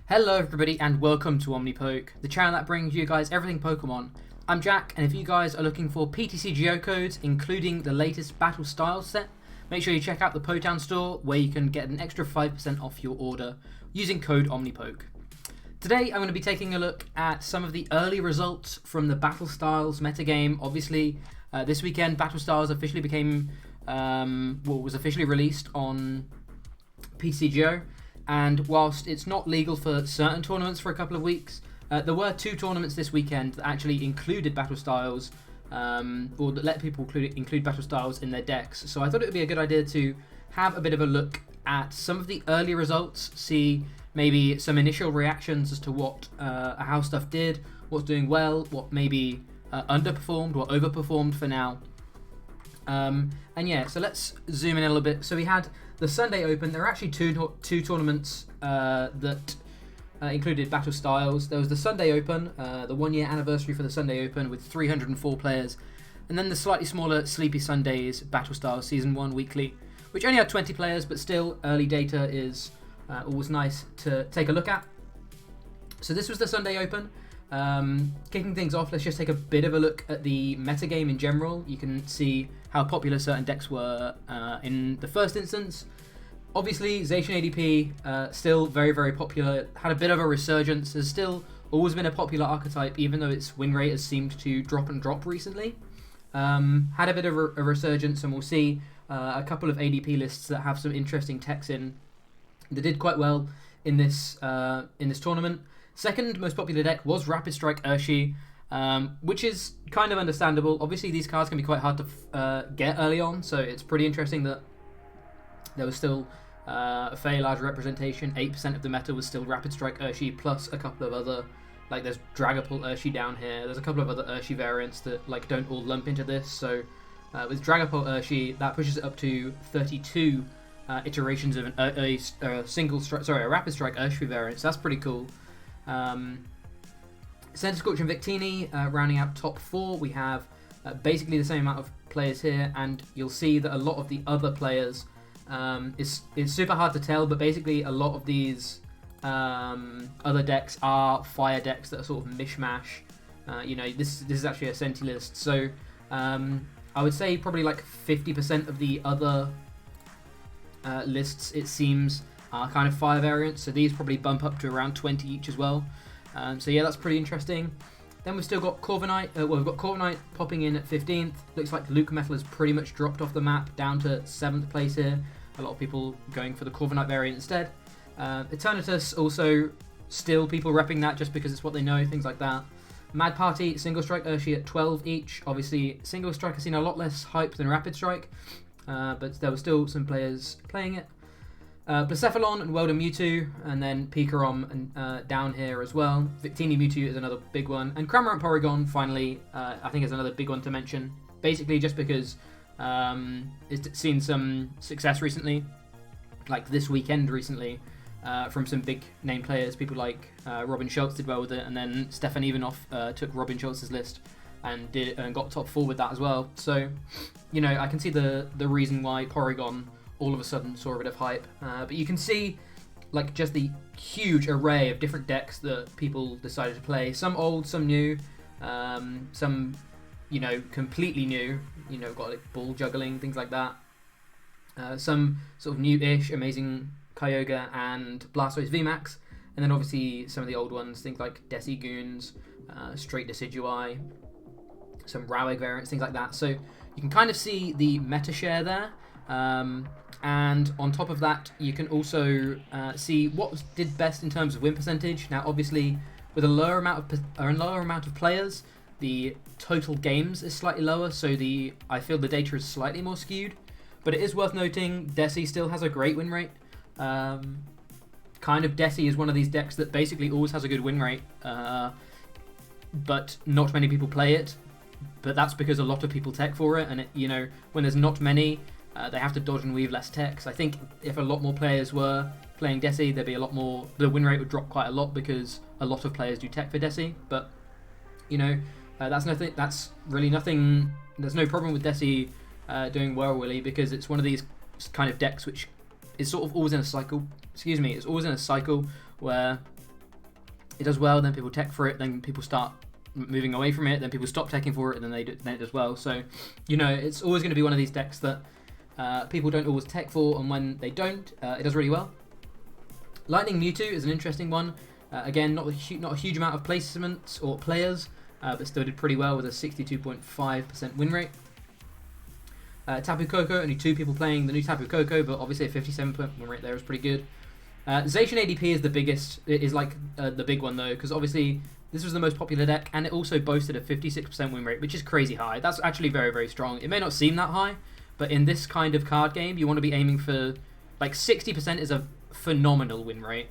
Hello everybody and welcome to Omnipoke, the channel that brings you guys everything Pokemon. I'm Jack, and if you guys are looking for PTC geocodes, including the latest Battle Styles set, make sure you check out the Potown store where you can get an extra 5% off your order using code Omnipoke. Today I'm going to be taking a look at some of the early results from the Battle Styles metagame. Obviously, this weekend Battle Styles officially was officially released on PCGO. And whilst it's not legal for certain tournaments for a couple of weeks, there were two tournaments this weekend that actually included Battle Styles, or that let people include Battle Styles in their decks. So I thought it would be a good idea to have a bit of a look at some of the early results, see maybe some initial reactions as to what how stuff did, what's doing well, what maybe underperformed or overperformed for now. And yeah, so let's zoom in a little bit. So we had the Sunday Open. There are actually two tournaments that included Battle Styles. There was the Sunday Open, the 1 year anniversary for the Sunday Open with 304 players, and then the slightly smaller Sleepy Sundays Battle Styles Season 1 Weekly, which only had 20 players, but still early data is always nice to take a look at. So this was the Sunday Open. Kicking things off, let's just take a bit of a look at the metagame in general. You can see how popular certain decks were in the first instance. Obviously, Zacian ADP, still very, very popular, had a bit of a resurgence, has still always been a popular archetype, even though its win rate has seemed to drop and drop recently. Had a bit of a resurgence, and we'll see a couple of ADP lists that have some interesting techs in. They did quite well in this tournament. Second most popular deck was Rapid Strike Urshi, which is kind of understandable. Obviously, these cards can be quite hard to get early on, so it's pretty interesting that there was still a fairly large representation. 8% of the meta was still Rapid Strike Urshi, plus a couple of other, like there's Dragapult Urshi down here. There's a couple of other Urshi variants that like don't all lump into this. So with Dragapult Urshi, that pushes it up to 32 iterations of a Rapid Strike Urshi variant. So that's pretty cool. Center Scorch and Victini rounding out top 4. We have basically the same amount of players here, and you'll see that a lot of the other players it's super hard to tell, but basically a lot of these other decks are fire decks that are sort of mishmash. This is actually a Senti list, so I would say probably like 50% of the other lists, it seems, are kind of fire variants, so these probably bump up to around 20 each as well. So yeah, that's pretty interesting. Then we've still got Corviknight. We've got Corviknight popping in at 15th. Looks like Luke Metal has pretty much dropped off the map, down to 7th place here. A lot of people going for the Corviknight variant instead. Eternatus also still people repping that just because it's what they know, things like that. Mad Party, Single Strike Urshi at 12 each. Obviously, Single Strike has seen a lot less hype than Rapid Strike, but there were still some players playing it. Blacephalon and Weldon Mewtwo, and then Pikarom and down here as well. Victini Mewtwo is another big one, and Cramorant Porygon finally, I think, is another big one to mention. Basically, just because it's seen some success recently, like this weekend recently, from some big name players. People like Robin Schultz did well with it, and then Stefan Ivanov took Robin Schultz's list and got top 4 with that as well. So, I can see the reason why Porygon all of a sudden saw a bit of hype, but you can see like just the huge array of different decks that people decided to play. Some old, some new, some completely new. Got like ball juggling, things like that. Some sort of new-ish, Amazing Kyogre and Blastoise Vmax, and then obviously some of the old ones, things like Decigoons, straight Decidueye, some Rowegg variants, things like that. So you can kind of see the meta share there. And on top of that, you can also see what did best in terms of win percentage. Now, obviously, with a lower amount of players, the total games is slightly lower, so I feel the data is slightly more skewed. But it is worth noting, Deci still has a great win rate. Deci is one of these decks that basically always has a good win rate, but not many people play it. But that's because a lot of people tech for it, and when there's not many, they have to dodge and weave less techs. I think if a lot more players were playing Deci, there'd be a lot more. The win rate would drop quite a lot because a lot of players do tech for Deci. But that's nothing. That's really nothing. There's no problem with Deci doing well, really, because it's one of these kind of decks which is sort of always in a cycle. It's always in a cycle where it does well, then people tech for it, then people start moving away from it, then people stop teching for it, and then it does well. So, you know, it's always going to be one of these decks that people don't always tech for, and when they don't, it does really well. Lightning Mewtwo is an interesting one. Again, not a huge amount of placements or players, but still did pretty well with a 62.5% win rate. Tapu Koko, only 2 people playing the new Tapu Koko, but obviously a 57% win rate there is pretty good. Zacian ADP is the biggest, the big one though, because obviously this was the most popular deck, and it also boasted a 56% win rate, which is crazy high. That's actually very, very strong. It may not seem that high, but in this kind of card game, you want to be aiming for, like, 60% is a phenomenal win rate.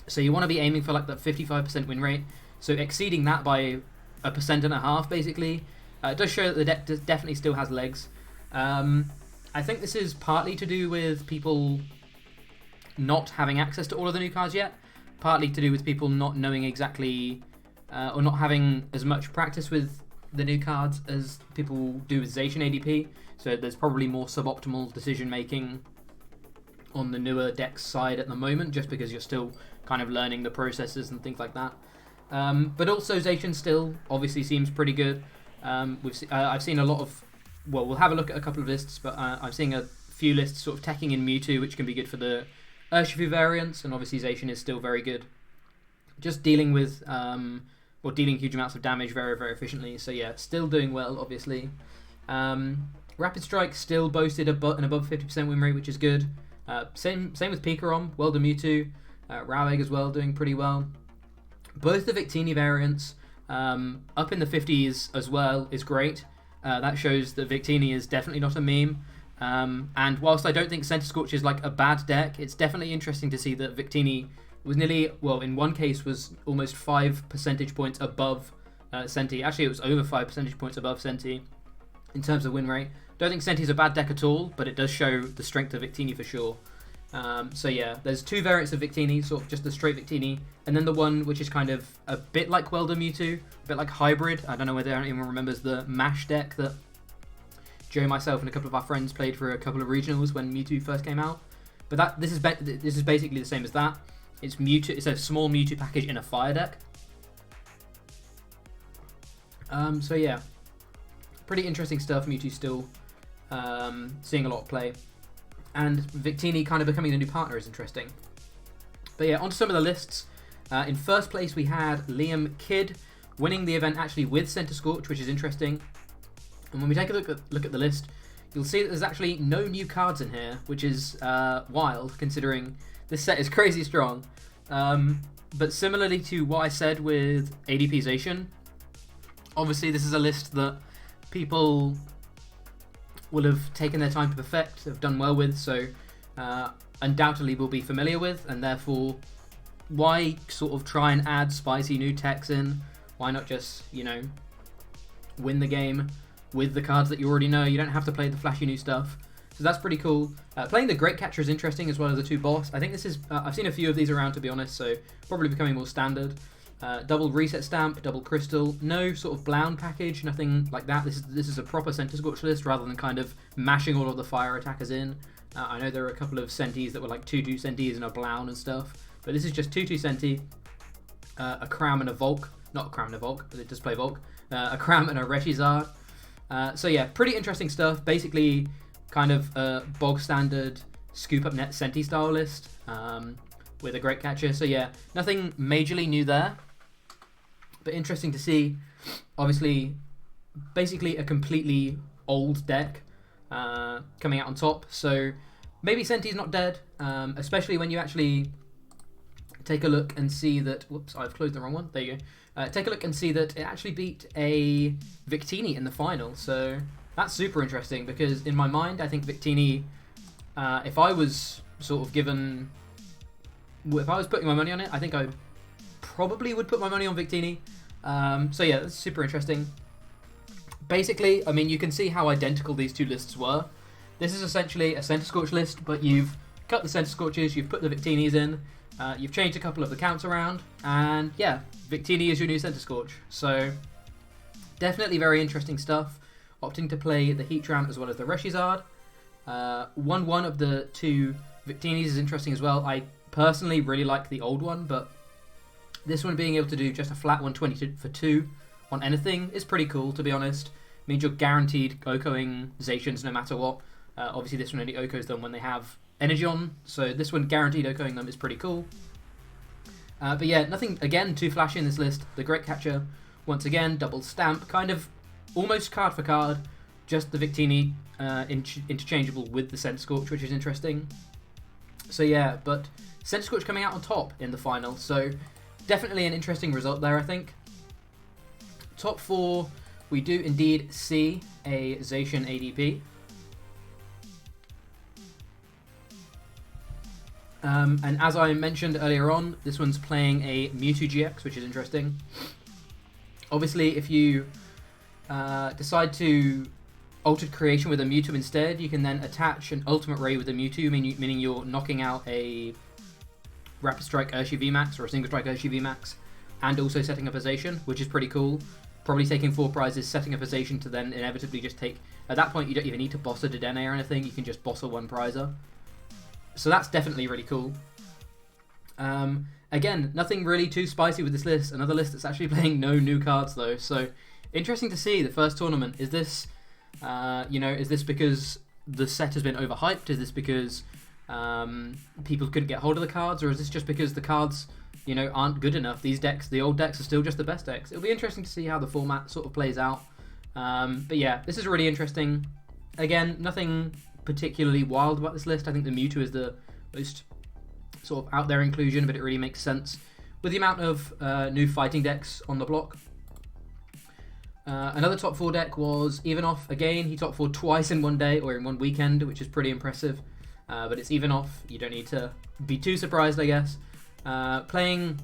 So you want to be aiming for, like, that 55% win rate. So exceeding that by 1.5%, basically, it does show that the deck definitely still has legs. I think this is partly to do with people not having access to all of the new cards yet, partly to do with people not knowing exactly, or not having as much practice with the new cards as people do with Zacian ADP, so there's probably more suboptimal decision making on the newer deck's side at the moment, just because you're still kind of learning the processes and things like that. But also Zacian still obviously seems pretty good. I've seen a lot of, well, we'll have a look at a couple of lists, but I'm seeing a few lists sort of teching in Mewtwo, which can be good for the Urshifu variants, and obviously Zacian is still very good, just dealing with dealing huge amounts of damage very, very efficiently. So yeah, still doing well, obviously. Rapid Strike still boasted an above 50% win rate, which is good. Same with Pikarom, well done Mewtwo. Rowegg as well, doing pretty well. Both the Victini variants up in the 50s as well is great. That shows that Victini is definitely not a meme. And whilst I don't think Centiskorch is like a bad deck, it's definitely interesting to see that Victini was nearly, well, in one case was almost 5 percentage points above Senti. Actually, it was over 5 percentage points above Senti in terms of win rate. Don't think Senti's a bad deck at all, but it does show the strength of Victini for sure. So yeah, there's 2 variants of Victini, sort of just the straight Victini, and then the one which is kind of a bit like Welder Mewtwo, a bit like Hybrid. I don't know whether anyone remembers the MASH deck that Joe, myself, and a couple of our friends played for a couple of regionals when Mewtwo first came out. But this is basically the same as that. It's Mewtwo. It's a small Mewtwo package in a fire deck. So yeah, pretty interesting stuff. Mewtwo still seeing a lot of play, and Victini kind of becoming the new partner is interesting. But yeah, onto some of the lists. In first place we had Liam Kidd winning the event actually with Centiskorch, which is interesting. And when we take a look at the list, you'll see that there's actually no new cards in here, which is wild, considering this set is crazy strong. But similarly to what I said with ADP Zacian, obviously this is a list that people will have taken their time to perfect, have done well with, so undoubtedly will be familiar with, and therefore why sort of try and add spicy new techs in? Why not just, you know, win the game with the cards that you already know? You don't have to play the flashy new stuff. So that's pretty cool. Playing the Great Catcher is interesting, as well as the 2 boss. I think this is, I've seen a few of these around, to be honest, so probably becoming more standard. Double Reset Stamp, double Crystal, no sort of Blound package, nothing like that. This is a proper Centiskorch list, rather than kind of mashing all of the fire attackers in. I know there are a couple of Sentis that were like 2/2 Sentis and a Blound and stuff, but this is just 2/2 Senti, a Cram and a Volk. Not a Cram and a Volk, but it does play Volk. A Cram and a Reshizard. So yeah, pretty interesting stuff. Basically, kind of a bog standard scoop up net Senti style list with a Great Catcher. So yeah, nothing majorly new there, but interesting to see. Obviously, basically a completely old deck coming out on top. So maybe Senti's not dead, especially when you actually take a look and see that. Whoops, I've closed the wrong one. There you go. Take a look and see that it actually beat a Victini in the final. So that's super interesting, because in my mind, I think Victini, if I was sort of given, if I was putting my money on it, I think I probably would put my money on Victini. So yeah, that's super interesting. Basically, I mean, you can see how identical these 2 lists were. This is essentially a Centiskorch list, but you've cut the Centiskorches, you've put the Victinis in, you've changed a couple of the counts around, and yeah, Victini is your new Centiskorch. So definitely very interesting stuff. Opting to play the Heatran as well as the Reshizard. 1/1 of the 2 Victinis is interesting as well. I personally really like the old one, but This one being able to do just a flat 120 for 2 on anything is pretty cool, to be honest. Means you're guaranteed Okoing Zacians no matter what. Obviously this one only Okos them when they have energy on, so this one guaranteed Okoing them is pretty cool. But yeah, nothing, again, too flashy in this list. The Great Catcher, once again, double stamp, kind of almost card for card, just the Victini interchangeable with the Centiskorch, which is interesting. So yeah, but Centiskorch coming out on top in the final, so definitely an interesting result there, I think. Top 4, we do indeed see a Zacian ADP. And as I mentioned earlier on, this one's playing a Mewtwo GX, which is interesting. Obviously, if you decide to Altered Creation with a Mewtwo instead, you can then attach an Ultimate Ray with a Mewtwo, meaning you're knocking out a Rapid Strike Urshifu Vmax or a Single Strike Urshifu Vmax, and also setting up a Zacian, which is pretty cool. Probably taking 4 prizes, setting up a Zacian to then inevitably just take... At that point, you don't even need to boss a Dedenne or anything, you can just boss a 1 prizer. So that's definitely really cool. Again, nothing really too spicy with this list. Another list that's actually playing no new cards though. So interesting to see the first tournament. Is this, is this because the set has been overhyped? Is this because people couldn't get hold of the cards, or is this just because the cards, aren't good enough? These decks, the old decks, are still just the best decks. It'll be interesting to see how the format sort of plays out. But yeah, this is really interesting. Again, nothing particularly wild about this list. I think the Mewtwo is the most sort of out there inclusion, but it really makes sense with the amount of new fighting decks on the block. Another top 4 deck was Evenoff. Again, he top 4'd twice in one day or in one weekend, which is pretty impressive. But it's Evenoff. You don't need to be too surprised, I guess. Playing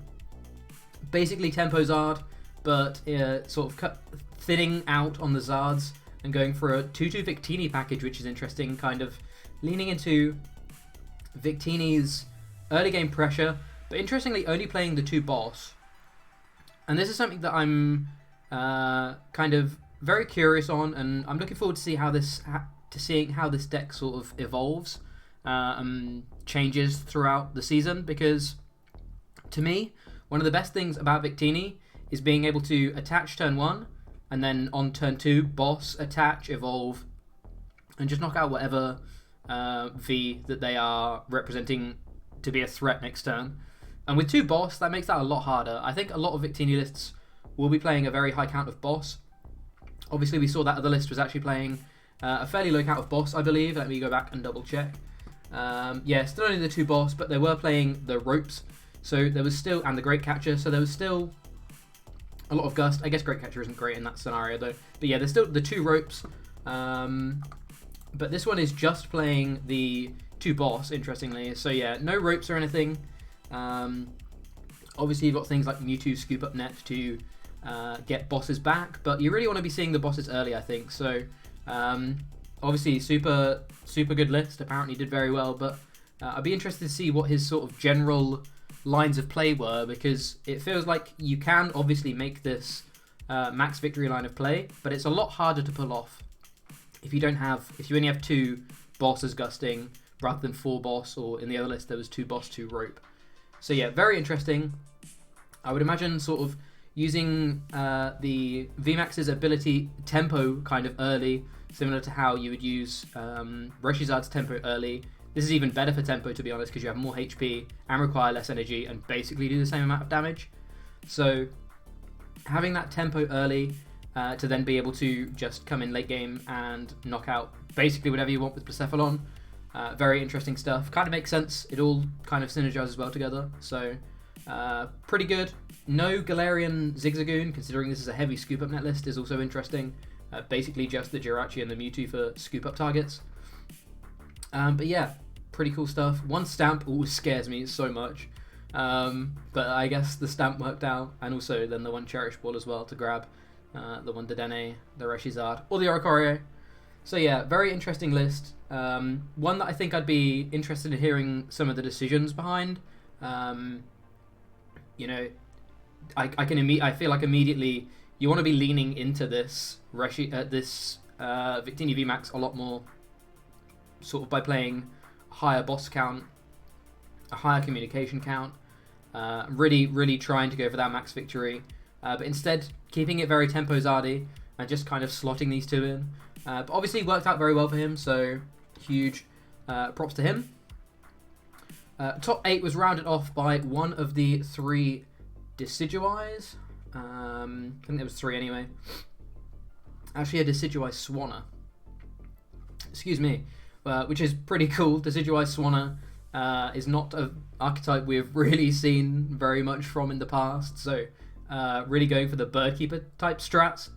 basically Tempo Zard, but sort of thinning out on the Zards and going for a 2-2 Victini package, which is interesting, kind of leaning into Victini's early game pressure, but interestingly only playing the 2 boss. And this is something that I'm kind of very curious on, and I'm looking forward to seeing how this deck sort of evolves and changes throughout the season, because to me, one of the best things about Victini is being able to attach turn 1, and then on turn 2, boss, attach, evolve, and just knock out whatever V that they are representing to be a threat next turn. And with 2 boss, that makes that a lot harder. I think a lot of Victini lists will be playing a very high count of boss. Obviously, we saw that other list was actually playing a fairly low count of boss, I believe. Let me go back and double check. Yeah, still only the 2 boss, but they were playing the ropes. So there was still, and the Great Catcher, so there was still a lot of Gust. I guess Great Catcher isn't great in that scenario though. But yeah, there's still the 2 ropes. But this one is just playing the 2 boss, interestingly. So yeah, no ropes or anything. Obviously you've got things like Mewtwo Scoop Up Net to get bosses back, but you really want to be seeing the bosses early, I think. So obviously super good list. Apparently did very well, but I'd be interested to see what his sort of general lines of play were, because it feels like you can obviously make this max victory line of play, but it's a lot harder to pull off if you only have 2 bosses gusting rather than 4 boss, or in the other list there was 2 boss, 2 rope. So yeah, very interesting. I would imagine sort of using the Vmax's ability tempo kind of early, similar to how you would use Reshizard's tempo early. This is even better for tempo, to be honest, because you have more HP and require less energy and basically do the same amount of damage. So having that tempo early to then be able to just come in late game and knock out basically whatever you want with Persephone, very interesting stuff. Kind of makes sense. It all kind of synergizes well together. So pretty good. No Galarian Zigzagoon, considering this is a heavy scoop up net list, is also interesting. Basically just the Jirachi and the Mewtwo for scoop up targets. But yeah, pretty cool stuff. 1 stamp always scares me so much. But I guess the stamp worked out, and also then the 1 Cherish Ball as well to grab the 1 Dedenne, the Reshizard, or the Oricorio. So yeah, very interesting list. One that I think I'd be interested in hearing some of the decisions behind. I feel like immediately you want to be leaning into this Victini Vmax a lot more, sort of by playing a higher boss count, a higher communication count, Really trying to go for that max victory, but instead keeping it very tempo Zardy and just kind of slotting these two in. But obviously worked out very well for him, so huge props to him. Top 8 was rounded off by one of the 3 Decidueyes. I think there was 3 anyway. Actually, a Decidueye Swanna. Excuse me. Which is pretty cool. Decidueye Swanna is not an archetype we've really seen very much from in the past. So, really going for the Birdkeeper type strats.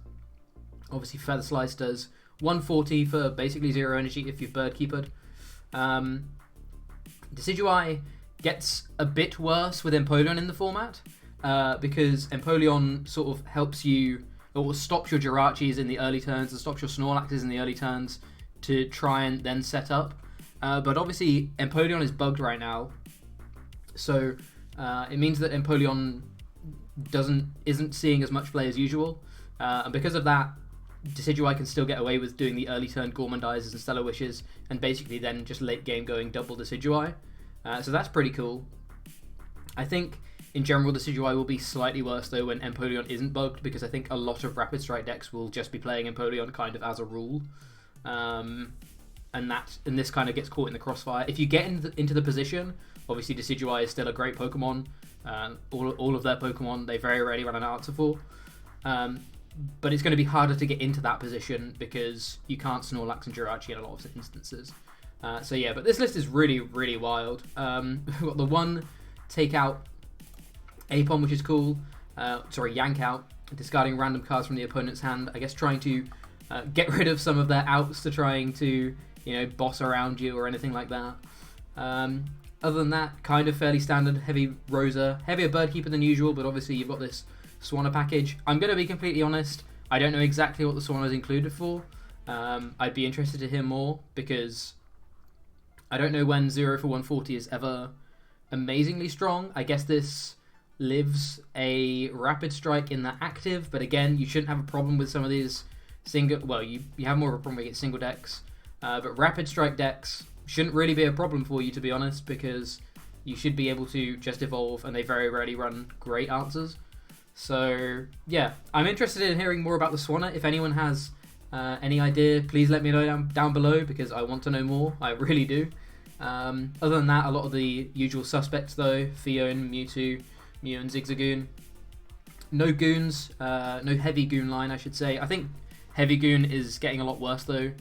Obviously, Feather Slice does 140 for basically 0 energy if you've Birdkeepered. Decidueye gets a bit worse with Empoleon in the format, because Empoleon sort of helps you, or stops your Jirachis in the early turns and stops your Snorlaxes in the early turns to try and then set up. But obviously Empoleon is bugged right now, so it means that Empoleon isn't seeing as much play as usual, and because of that, Decidueye can still get away with doing the early turn Gourmandizers and Stellar Wishes, and basically then just late game going double Decidueye. So that's pretty cool. I think in general Decidueye will be slightly worse though when Empoleon isn't bugged, because I think a lot of Rapid Strike decks will just be playing Empoleon kind of as a rule. And this kind of gets caught in the crossfire. If you get into the position, obviously Decidueye is still a great Pokemon. All of their Pokemon, they very rarely run an answer for. But it's going to be harder to get into that position because you can't Snorlax and Jirachi in a lot of instances. So yeah, but this list is really wild. We've got the one take out Apom, which is cool. Yank out, discarding random cards from the opponent's hand. I guess trying to get rid of some of their outs to trying to, boss around you or anything like that. Other than that, kind of fairly standard. Heavy Rosa, heavier Birdkeeper than usual, but obviously you've got this Swanna package. I'm going to be completely honest, I don't know exactly what the Swanna is included for. I'd be interested to hear more, because I don't know when 0 for 140 is ever amazingly strong. I guess this lives a Rapid Strike in the active, but again, you shouldn't have a problem with some of these single... Well, you have more of a problem against single decks, but Rapid Strike decks shouldn't really be a problem for you, to be honest, because you should be able to just evolve, and they very rarely run great answers. So, yeah, I'm interested in hearing more about the Swanna. If anyone has any idea, please let me know down below, because I want to know more. I really do. Other than that, a lot of the usual suspects, though. Fion, Mewtwo, Mew and Zigzagoon. No Goons, no Heavy Goon line, I should say. I think Heavy Goon is getting a lot worse, though,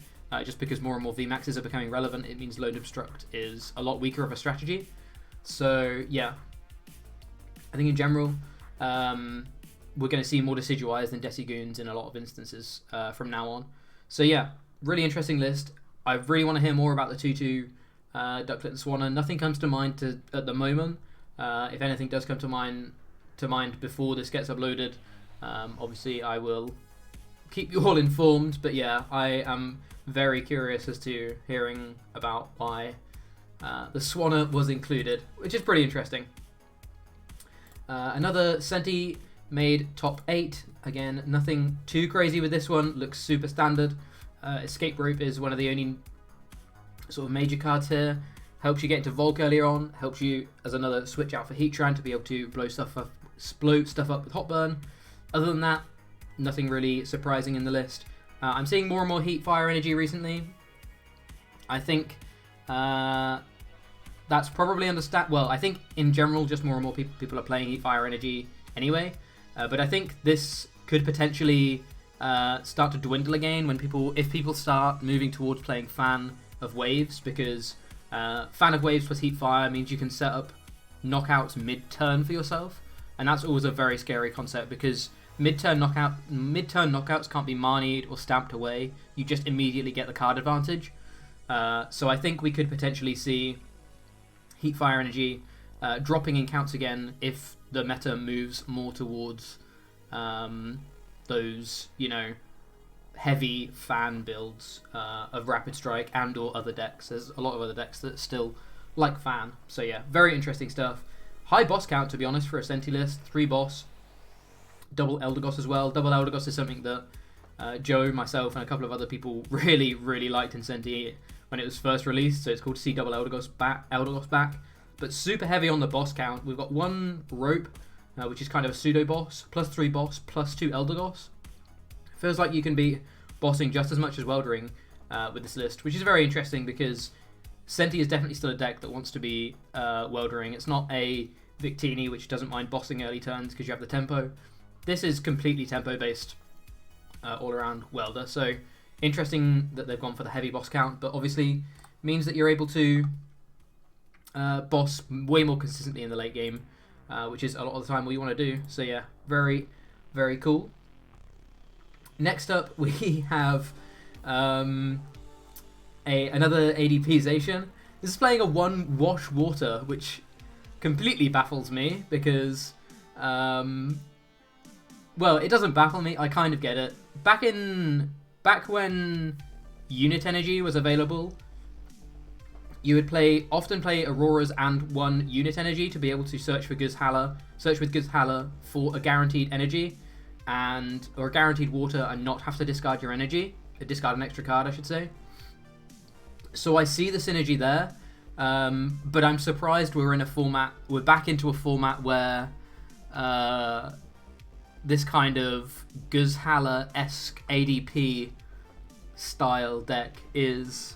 just because more and more VMAXs are becoming relevant. It means Load Obstruct is a lot weaker of a strategy. So, yeah. I think in general... we're going to see more Decidueyes than Decigoons in a lot of instances from now on. So yeah, really interesting list. I really want to hear more about the 2-2 Ducklet and Swanna. Nothing comes to mind at the moment. If anything does come to mind before this gets uploaded, obviously I will keep you all informed. But yeah, I am very curious as to hearing about why the Swanna was included, which is pretty interesting. Another Senti made top 8. Again, nothing too crazy with this one. Looks super standard. Escape Rope is one of the only sort of major cards here. Helps you get into Volk earlier on. Helps you as another switch out for Heatran to be able to blow stuff up with Hot Burn. Other than that, nothing really surprising in the list. I'm seeing more and more Heat Fire Energy recently. I think... that's probably well, I think in general just more and more people are playing Heat Fire Energy anyway. But I think this could potentially start to dwindle again if people start moving towards playing Fan of Waves, because Fan of Waves plus Heat Fire means you can set up knockouts mid-turn for yourself, and that's always a very scary concept, because mid-turn knockouts can't be manied or stamped away. You just immediately get the card advantage. So I think we could potentially see Heat Fire Energy dropping in counts again if the meta moves more towards those, heavy fan builds of Rapid Strike and or other decks. There's a lot of other decks that still like fan. So yeah, very interesting stuff. High boss count, to be honest, for a Senti list. 3 boss. Double Eldegoss as well. Double Eldegoss is something that Joe, myself, and a couple of other people really liked in Senti when it was first released. So it's cool to see Double Eldegoss back. but super heavy on the boss count. We've got 1 rope, which is kind of a pseudo boss, +3 boss, +2 Eldegoss. Feels like you can be bossing just as much as Weldering with this list, which is very interesting because Senti is definitely still a deck that wants to be Weldering. It's not a Victini, which doesn't mind bossing early turns because you have the tempo. This is completely tempo-based all-around Welder, so interesting that they've gone for the heavy boss count, but obviously means that you're able to boss way more consistently in the late game, which is a lot of the time what you want to do. So yeah, very, very cool. Next up, we have another ADP-zation. This is playing a 1 Wash Water, which completely baffles me because, well, it doesn't baffle me. I kind of get it. Back when Unit Energy was available, you would often play Auroras and 1 Unit Energy to be able to search with Guzhala for a guaranteed energy or a guaranteed water and not have to discard your energy. Discard an extra card, I should say. So I see the synergy there, but I'm surprised we're back into a format where this kind of Guzhala-esque ADP style deck is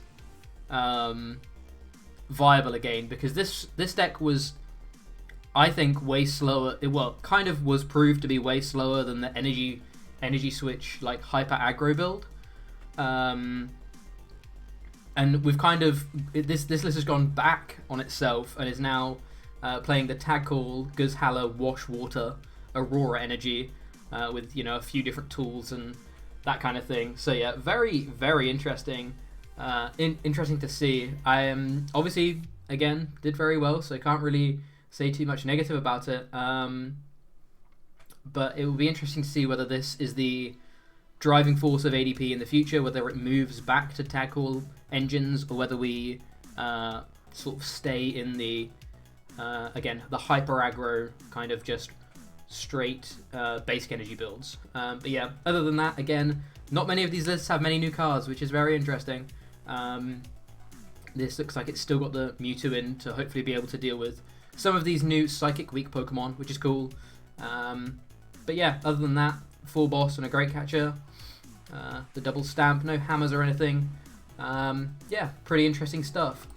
viable again, because this deck was, I think, way slower. Well, kind of was proved to be way slower than the energy switch like hyper aggro build. And we've kind of this list has gone back on itself and is now playing the tag call Guzhala Wash Water Aurora Energy with a few different tools and that kind of thing. So yeah, very, very interesting. Interesting to see. I obviously, again, did very well, so I can't really say too much negative about it. But it will be interesting to see whether this is the driving force of ADP in the future, whether it moves back to tag call engines, or whether we sort of stay in the, again, the hyper aggro kind of just straight basic energy builds. But yeah, other than that, again, not many of these lists have many new cards, which is very interesting. This looks like it's still got the Mewtwo in to hopefully be able to deal with some of these new Psychic Weak Pokemon, which is cool. But yeah, other than that, full boss and a great catcher. The double stamp, no hammers or anything. Yeah, pretty interesting stuff.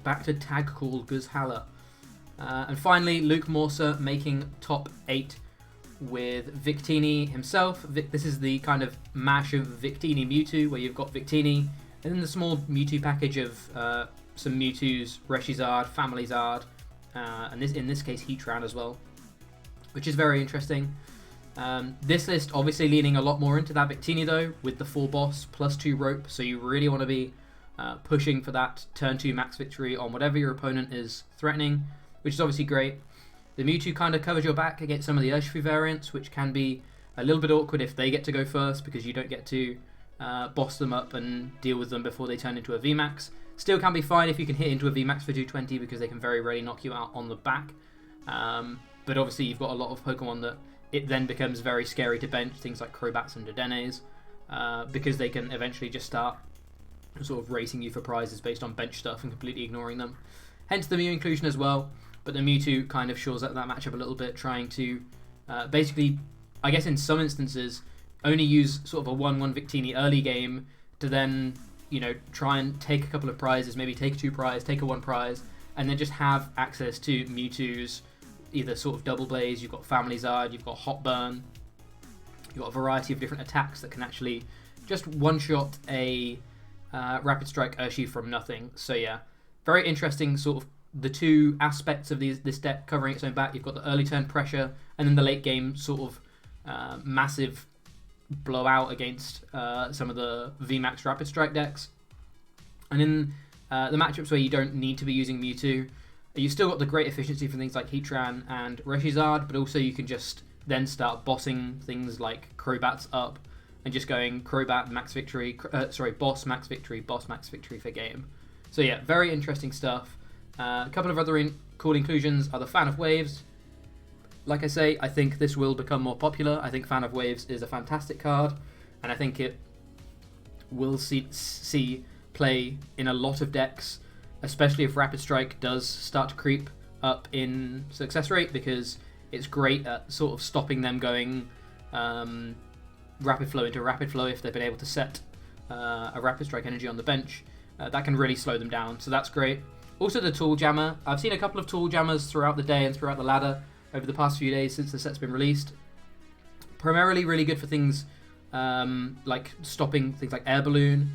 Back to tag call Guzhala. And finally, Luke Morsa making top 8 with Victini himself. This is the kind of mash of Victini Mewtwo, where you've got Victini and then the small Mewtwo package of some Mewtwo's, Reshizard, Family-Zard, and in this case Heatran as well, which is very interesting. This list obviously leaning a lot more into that Victini though, with the 4 boss +2 rope, so you really want to be pushing for that turn 2 max victory on whatever your opponent is threatening, which is obviously great. The Mewtwo kind of covers your back against some of the Urshifu variants, which can be a little bit awkward if they get to go first, because you don't get to boss them up and deal with them before they turn into a Vmax. Still can be fine if you can hit into a Vmax for 220, because they can very rarely knock you out on the back. But obviously you've got a lot of Pokemon that it then becomes very scary to bench, things like Crobats and Dodenes, because they can eventually just start sort of racing you for prizes based on bench stuff and completely ignoring them. Hence the Mew inclusion as well, but the Mewtwo kind of shores up that matchup a little bit, trying to basically, I guess in some instances, only use sort of a 1-1 Victini early game to then, try and take a couple of prizes, maybe take a 2 prize, take a 1 prize, and then just have access to Mewtwo's either sort of Double Blaze, you've got Family-Zard, you've got Hot Burn, you've got a variety of different attacks that can actually just one-shot a Rapid Strike Urshifu from nothing. So yeah, very interesting sort of the 2 aspects of this deck covering its own back. You've got the early turn pressure, and then the late game sort of massive blowout against some of the VMAX Rapid Strike decks. And in the matchups where you don't need to be using Mewtwo, you've still got the great efficiency from things like Heatran and Reshizard, but also you can just then start bossing things like Crobats up and just going Crobat max victory, boss max victory for game. So yeah, very interesting stuff. A couple of other cool inclusions are the Fan of Waves. Like I say, I think this will become more popular. I think Fan of Waves is a fantastic card, and I think it will see play in a lot of decks. especially if Rapid Strike does start to creep up in success rate, because it's great at sort of stopping them going Rapid Flow into Rapid Flow if they've been able to set a Rapid Strike energy on the bench. That can really slow them down, so that's great. Also the Tool Jammer. I've seen a couple of Tool Jammers throughout the day and throughout the ladder over the past few days since the set's been released. Primarily really good for things like stopping things like Air Balloon,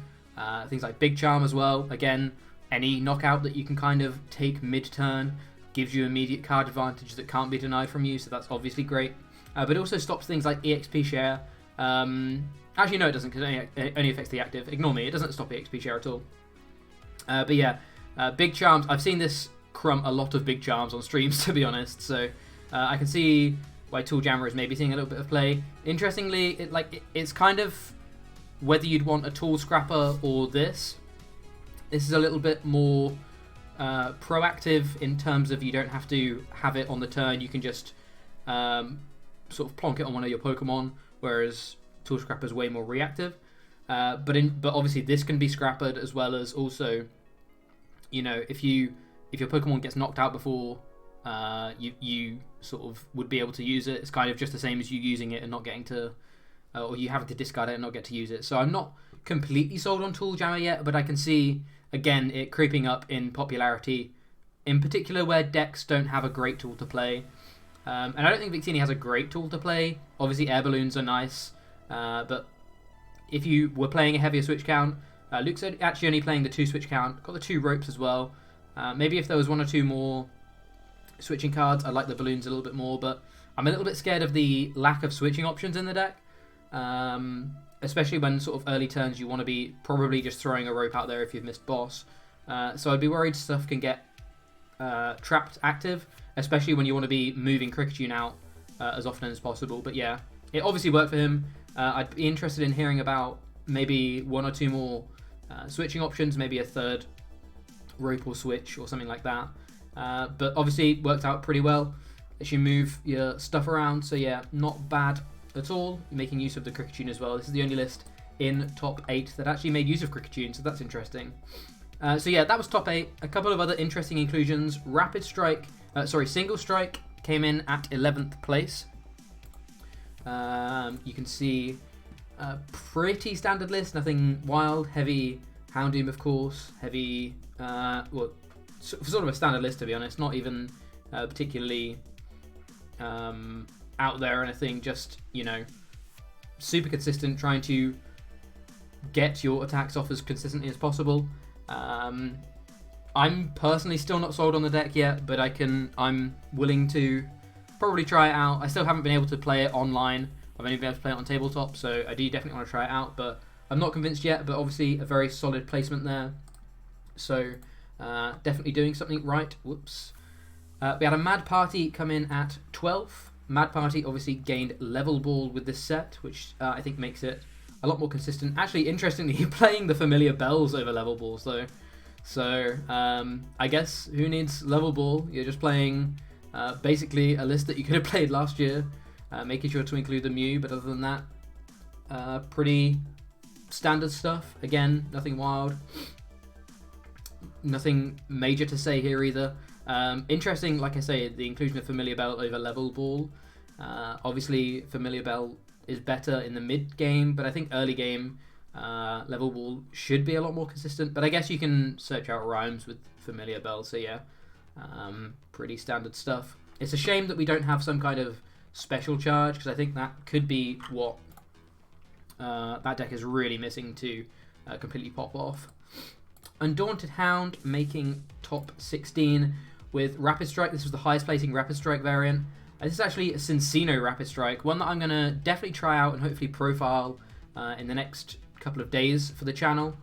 things like Big Charm as well. Again, any knockout that you can kind of take mid-turn gives you immediate card advantage that can't be denied from you, so that's obviously great. But it also stops things like EXP share. Actually, no, it doesn't, because it only affects the active. Ignore me, it doesn't stop EXP share at all. But yeah, Big Charms. I've seen this crump a lot of Big Charms on streams, to be honest, so I can see why Tool Jammer is maybe seeing a little bit of play. Interestingly, it's kind of whether you'd want a Tool Scrapper or this. This is a little bit more proactive in terms of you don't have to have it on the turn. You can just sort of plonk it on one of your Pokemon, whereas Tool Scrapper is way more reactive. But obviously this can be scrappered, as well as also, you know, if your Pokemon gets knocked out before you sort of would be able to use it, it's kind of just the same as you using it and not getting to, or you having to discard it and not get to use it. So I'm not completely sold on Tool Jammer yet, but I can see, again, it creeping up in popularity, in particular where decks don't have a great tool to play. And I don't think Victini has a great tool to play. Obviously Air Balloons are nice, but if you were playing a heavier switch count, Luke's actually only playing the 2 switch count, got the 2 ropes as well. Maybe if there was 1 or 2 more switching cards, I'd like the balloons a little bit more, but I'm a little bit scared of the lack of switching options in the deck. Especially when sort of early turns you want to be probably just throwing a rope out there if you've missed boss. So I'd be worried stuff can get trapped active, especially when you want to be moving Kricketune out as often as possible. But yeah, it obviously worked for him. I'd be interested in hearing about maybe 1 or 2 more switching options, maybe a 3rd rope or switch or something like that. But obviously worked out pretty well as you move your stuff around. So yeah, not bad at all, making use of the Kricketune as well. This is the only list in top 8 that actually made use of Kricketune, so that's interesting. So yeah, that was top 8. A couple of other interesting inclusions. Single Strike came in at 11th place. You can see a pretty standard list, nothing wild. Heavy Houndoom, of course. Heavy, well, sort of a standard list, to be honest. Not even particularly out there or anything, just, you know, super consistent, trying to get your attacks off as consistently as possible. I'm personally still not sold on the deck yet, but I'm willing to probably try it out. I still haven't been able to play it online. I've only been able to play it on tabletop, so I do definitely want to try it out, but I'm not convinced yet. But obviously a very solid placement there, so definitely doing something right. Whoops. We had a Mad Party come in at 12th. Mad Party obviously gained Level Ball with this set, which I think makes it a lot more consistent. Actually, interestingly, playing the familiar Bells over Level Balls though. So I guess who needs Level Ball? You're just playing basically a list that you could have played last year, making sure to include the Mew, but other than that, pretty standard stuff. Again, nothing wild. Nothing major to say here either. Interesting, like I say, the inclusion of Familiar Bell over Level Ball. Obviously, Familiar Bell is better in the mid game, but I think early game, Level Ball should be a lot more consistent. But I guess you can search out rhymes with Familiar Bell, so yeah, pretty standard stuff. It's a shame that we don't have some kind of special charge, because I think that could be what that deck is really missing to completely pop off. Undaunted Hound making top 16 with Rapid Strike. This was the highest placing Rapid Strike variant. This is actually a Cincino Rapid Strike, one that I'm going to definitely try out and hopefully profile in the next couple of days for the channel.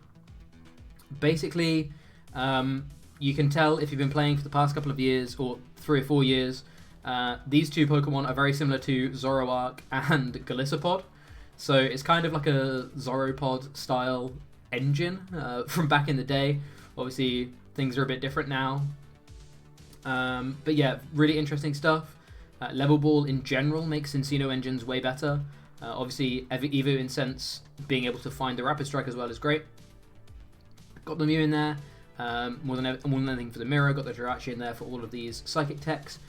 Basically, you can tell if you've been playing for the past couple of years, or 3 or 4 years, these 2 Pokemon are very similar to Zoroark and Golisopod. So it's kind of like a Zoropod style engine from back in the day. Obviously things are a bit different now, but yeah, really interesting stuff. Level Ball in general makes Cincino engines way better. Obviously Evo Incense being able to find the Rapid Strike as well is great. Got the Mew in there. more than anything for the mirror. Got the Jirachi in there for all of these psychic techs.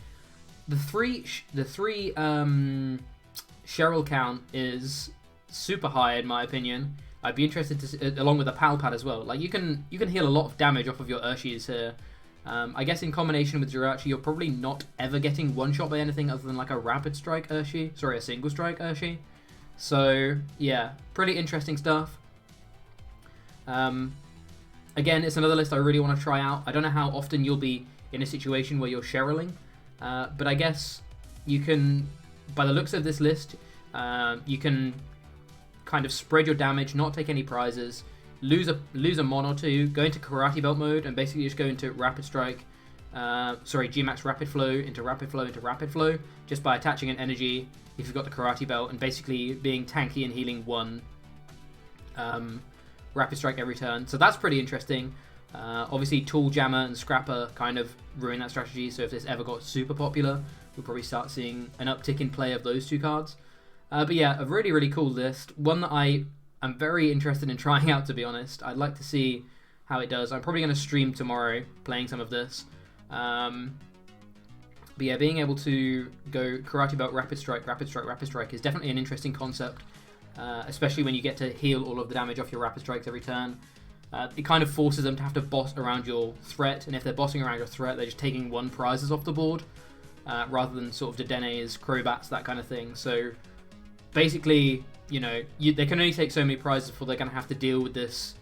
The three Cheryl count is super high in my opinion. I'd be interested to see, along with the Pal Pad as well. Like you can heal a lot of damage off of your Urshis here. I guess in combination with Jirachi, you're probably not ever getting one shot by anything other than like a rapid strike Urshi. Sorry, a single strike Urshi. So yeah, pretty interesting stuff. Again, it's another list I really want to try out. I don't know how often you'll be in a situation where you're Cheryling, but I guess you can, by the looks of this list, you can kind of spread your damage, not take any prizes, lose a mon or two, go into Karate Belt mode, and basically just go into Rapid Strike, Gmax Rapid Flow into Rapid Flow into Rapid Flow, just by attaching an energy if you've got the Karate Belt, and basically being tanky and healing one Rapid Strike every turn. So that's pretty interesting. Obviously, Tool Jammer and Scrapper kind of ruin that strategy, so if this ever got super popular, we'll probably start seeing an uptick in play of those two cards. But yeah, a really, really cool list. One that I am very interested in trying out, to be honest. I'd like to see how it does. I'm probably going to stream tomorrow playing some of this. But yeah, being able to go Karate Belt, Rapid Strike, Rapid Strike, Rapid Strike is definitely an interesting concept. Especially when you get to heal all of the damage off your Rapid Strikes every turn. It kind of forces them to have to boss around your threat, and if they're bossing around your threat, they're just taking one prizes off the board, rather than sort of Dedenes, Crobats, that kind of thing. So basically, you know, they can only take so many prizes before they're going to have to deal with this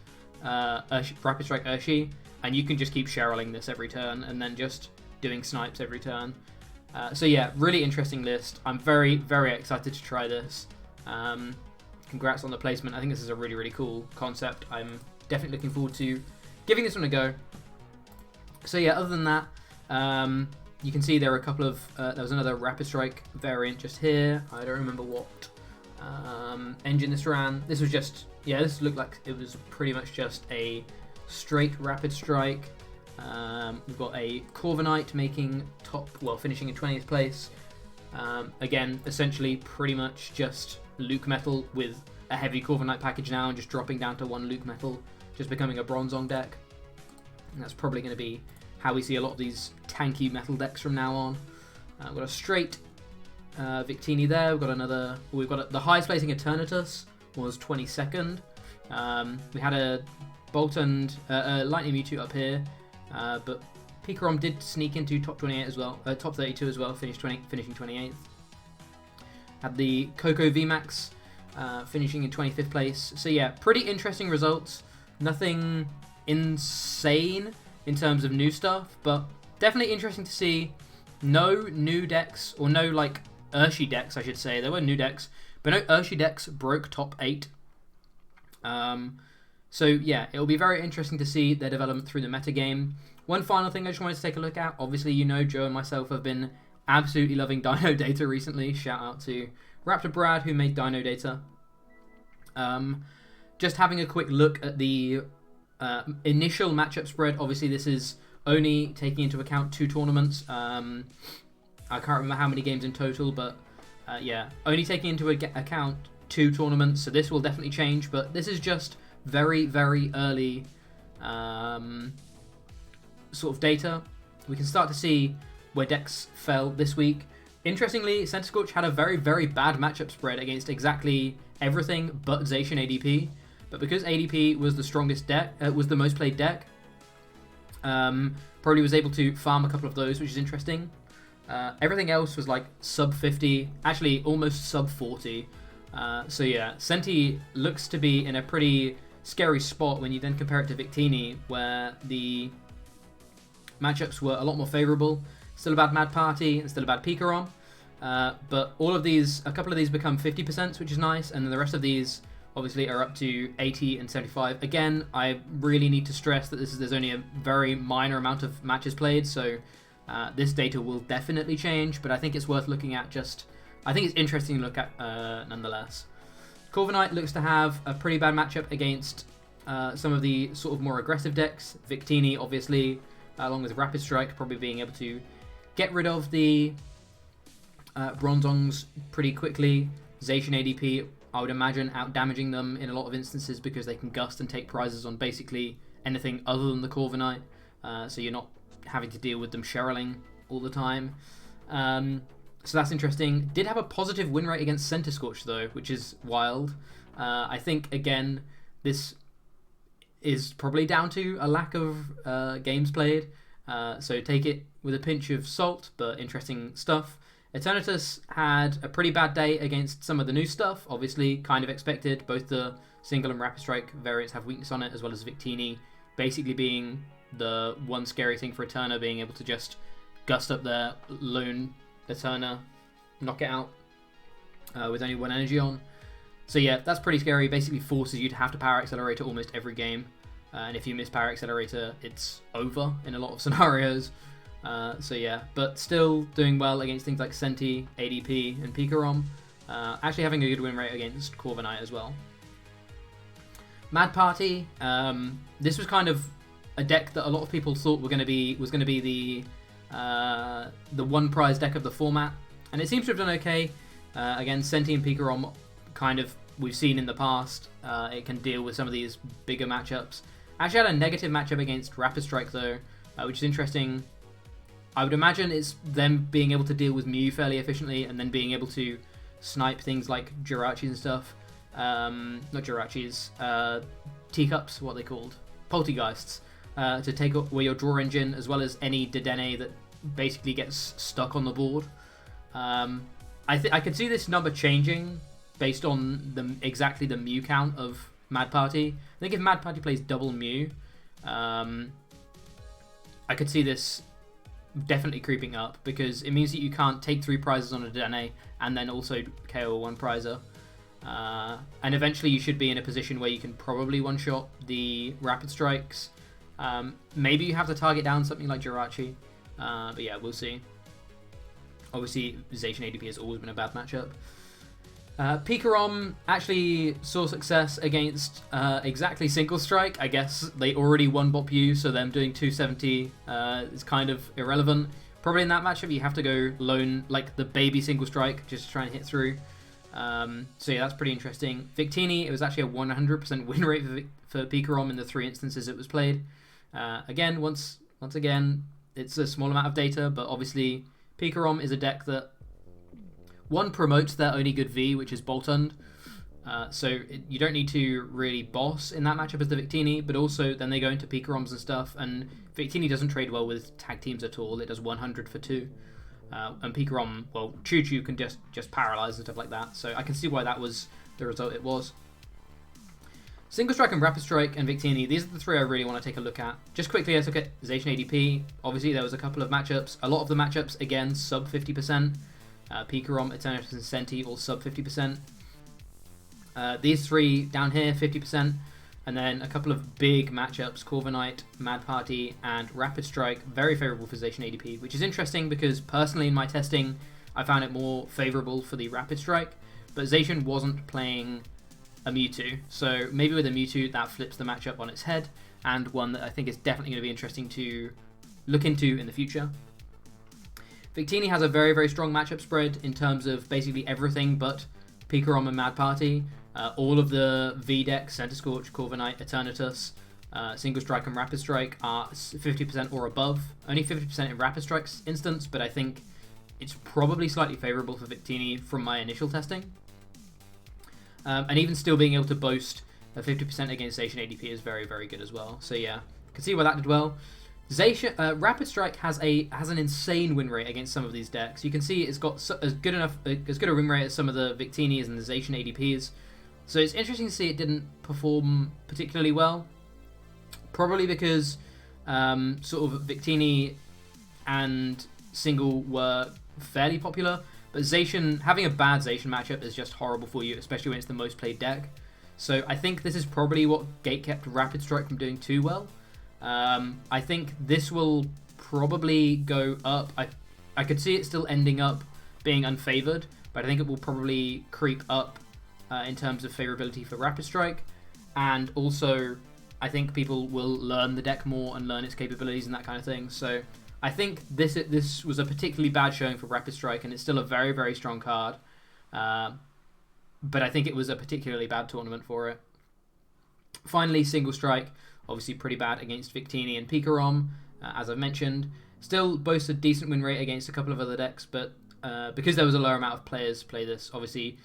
Rapid Strike Urshi, and you can just keep Cheryling this every turn, and then just doing snipes every turn. So yeah, really interesting list. I'm very, very excited to try this. Congrats on the placement. I think this is a really, really cool concept. I'm definitely looking forward to giving this one a go. So yeah, other than that, you can see there are a couple of... there was another Rapid Strike variant just here. I don't remember what engine this ran. This was just... Yeah, this looked like it was pretty much just a straight Rapid Strike. We've got a Corviknight making finishing in 20th place. Again, essentially pretty much just Luke Metal with a heavy Corviknight package now and just dropping down to one Luke Metal, just becoming a Bronzong deck. And that's probably going to be how we see a lot of these tanky metal decks from now on. We've got a straight Victini there. We've got the highest placing Eternatus was 22nd. We had a Boltund Lightning Mewtwo up here, but Pikarom did sneak into top 28 as well, top 32 as well, finishing 28th. Had the Coco Vmax finishing in 25th place. So yeah, pretty interesting results. Nothing insane in terms of new stuff, but definitely interesting to see. No new decks, or no like Urshi decks, I should say. There were new decks, but no Urshi decks broke top 8. So yeah, it'll be very interesting to see their development through the metagame. One final thing I just wanted to take a look at. Obviously, you know, Joe and myself have been absolutely loving Dino Data recently. Shout out to Raptor Brad, who made Dino Data. Just having a quick look at the initial matchup spread. Obviously, this is only taking into account 2 tournaments. I can't remember how many games in total, but yeah, only taking into account 2 tournaments. So this will definitely change, but this is just very, very early sort of data. We can start to see where decks fell this week. Interestingly, Centiskorch had a very, very bad matchup spread against exactly everything but Zacian ADP. But because ADP was the strongest deck, was the most played deck, probably was able to farm a couple of those, which is interesting. Everything else was like sub 50, actually almost sub 40. So yeah, Senti looks to be in a pretty scary spot when you then compare it to Victini, where the matchups were a lot more favourable. Still a bad Mad Party and still a bad Pikarom. But all of these, a couple of these become 50%, which is nice, and then the rest of these obviously are up to 80 and 75. Again, I really need to stress that there's only a very minor amount of matches played, so this data will definitely change, but I think it's worth looking at I think it's interesting to look at nonetheless. Corviknight looks to have a pretty bad matchup against some of the sort of more aggressive decks. Victini, obviously, along with Rapid Strike, probably being able to get rid of the Bronzongs pretty quickly. Zacian ADP, I would imagine, out-damaging them in a lot of instances because they can gust and take prizes on basically anything other than the Corviknight, so you're not having to deal with them Cheryling all the time. So that's interesting. Did have a positive win rate against Centiskorch though, which is wild. I think, again, this is probably down to a lack of games played. So take it with a pinch of salt, but interesting stuff. Eternatus had a pretty bad day against some of the new stuff. Obviously, kind of expected. Both the single and rapid strike variants have weakness on it, as well as Victini basically being the one scary thing for Eterna, being able to just gust up their lone Eterna, knock it out with only one energy on. So yeah, that's pretty scary. Basically forces you to have to Power Accelerator almost every game. And if you miss Power Accelerator, it's over in a lot of scenarios. So yeah, but still doing well against things like Senti, ADP, and Pikarom. Actually having a good win rate against Corviknight as well. Mad Party. This was kind of a deck that a lot of people thought was going to be the one prize deck of the format, and it seems to have done okay. Again, Senti and Pikarom, kind of we've seen in the past. It can deal with some of these bigger matchups. Actually had a negative matchup against Rapid Strike though, which is interesting. I would imagine it's them being able to deal with Mew fairly efficiently, and then being able to snipe things like Jirachis and stuff. Not Jirachis, Teacups, what are they called? Poltergeists. To take away your draw engine, as well as any Dedenne that basically gets stuck on the board. I could see this number changing based on exactly the Mew count of Mad Party. I think if Mad Party plays double Mew, I could see this definitely creeping up, because it means that you can't take 3 prizes on a Dedenne and then also KO a 1 prizer. And eventually you should be in a position where you can probably one-shot the Rapid Strikes. Maybe you have to target down something like Jirachi, but yeah, we'll see. Obviously, Zacian ADP has always been a bad matchup. Pikarom actually saw success against exactly Single Strike. I guess they already won Bop U, so them doing 270 is kind of irrelevant. Probably in that matchup you have to go lone, like the baby Single Strike, just to try and hit through. So yeah, that's pretty interesting. Victini, it was actually a 100% win rate for Pikarom in the 3 instances it was played. Again, once again, it's a small amount of data, but obviously Pikarom is a deck that, one, promotes their only good V, which is Boltund. So you don't need to really boss in that matchup as the Victini, but also then they go into Pikaroms and stuff, and Victini doesn't trade well with tag teams at all. It does 100 for 2. And Pikarom, well, Choo Choo can just paralyze and stuff like that. So I can see why that was the result it was. Single Strike and Rapid Strike and Victini, these are the 3 I really want to take a look at. Just quickly, let's look at Zacian ADP. Obviously, there was a couple of matchups. A lot of the matchups, again, sub 50%. Pikarom, Eternatus, and Senti all sub 50%. These 3 down here, 50%. And then a couple of big matchups, Corviknight, Mad Party, and Rapid Strike, very favourable for Zacian ADP, which is interesting because personally in my testing, I found it more favourable for the Rapid Strike, but Zacian wasn't playing a Mewtwo, so maybe with a Mewtwo that flips the matchup on its head, and one that I think is definitely going to be interesting to look into in the future. Victini has a very, very strong matchup spread in terms of basically everything but Pikarom and Mad Party. All of the V decks, Centiskorch, Corviknight, Eternatus, Single Strike and Rapid Strike are 50% or above. Only 50% in Rapid Strike's instance, but I think it's probably slightly favourable for Victini from my initial testing. And even still being able to boast a 50% against Zacian ADP is very, very good as well. So yeah, can see why that did well. Zacian, Rapid Strike has an insane win rate against some of these decks. You can see it's got as good a win rate as some of the Victinis and the Zacian ADPs. So it's interesting to see it didn't perform particularly well. Probably because sort of Victini and Single were fairly popular, but Zacian, having a bad Zacian matchup is just horrible for you, especially when it's the most played deck. So I think this is probably what gatekept Rapid Strike from doing too well. I think this will probably go up. I could see it still ending up being unfavored, but I think it will probably creep up in terms of favorability for Rapid Strike, and also I think people will learn the deck more and learn its capabilities and that kind of thing. So I think this was a particularly bad showing for Rapid Strike, and it's still a very, very strong card, but I think it was a particularly bad tournament for it. Finally, Single Strike. Obviously pretty bad against Victini and Pikarom, as I've mentioned. Still boasts a decent win rate against a couple of other decks, but because there was a lower amount of players play this, obviously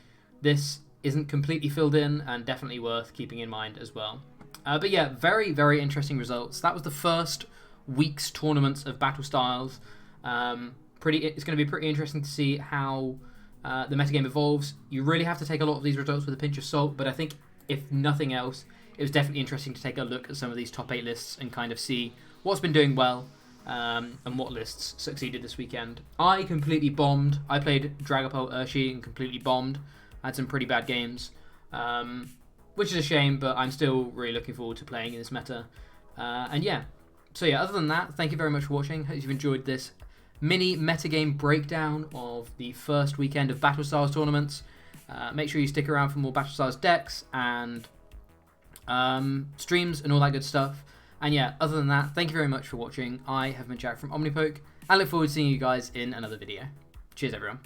this isn't completely filled in and definitely worth keeping in mind as well. But yeah, very, very interesting results. That was the first week's tournaments of Battle Styles. It's going to be pretty interesting to see how the metagame evolves. You really have to take a lot of these results with a pinch of salt, but I think if nothing else, it was definitely interesting to take a look at some of these top 8 lists and kind of see what's been doing well and what lists succeeded this weekend. I completely bombed. I played Dragapult Urshi and completely bombed. I had some pretty bad games, which is a shame, but I'm still really looking forward to playing in this meta. And yeah, so yeah, other than that, thank you very much for watching. Hope you've enjoyed this mini metagame breakdown of the first weekend of Battle Styles tournaments. Make sure you stick around for more Battle Styles decks and streams and all that good stuff. And yeah, other than that, thank you very much for watching. I have been Jack from Omnipoke, and look forward to seeing you guys in another video. Cheers, everyone.